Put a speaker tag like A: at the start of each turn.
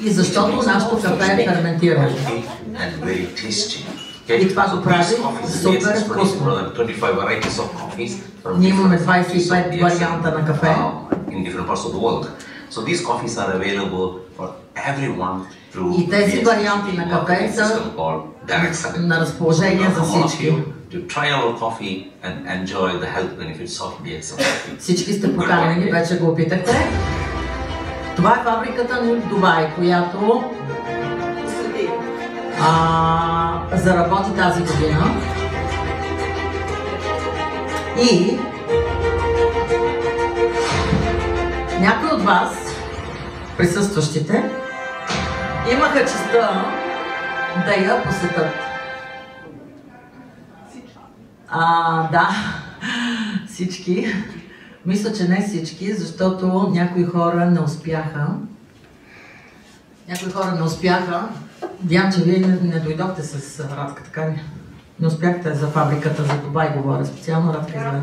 A: И защото нашето кафе е ферментирано. И това го прави супер вкусно. Ние имаме 25 варианта на кафе. И тези варианти на кафе са на разположение за всички. Всички сте поканени, вече го опитахте. Това е фабриката ни в Дубай, която заработи тази година. И някои от вас, присъстващите, имаха честта да я посетят. Да, всички. Мисля, че не всички, защото някои хора не успяха. Вярвам, че вие не дойдохте с Радка, така ли? Не успяхте за фабриката за Дубай, говоря специално Радка.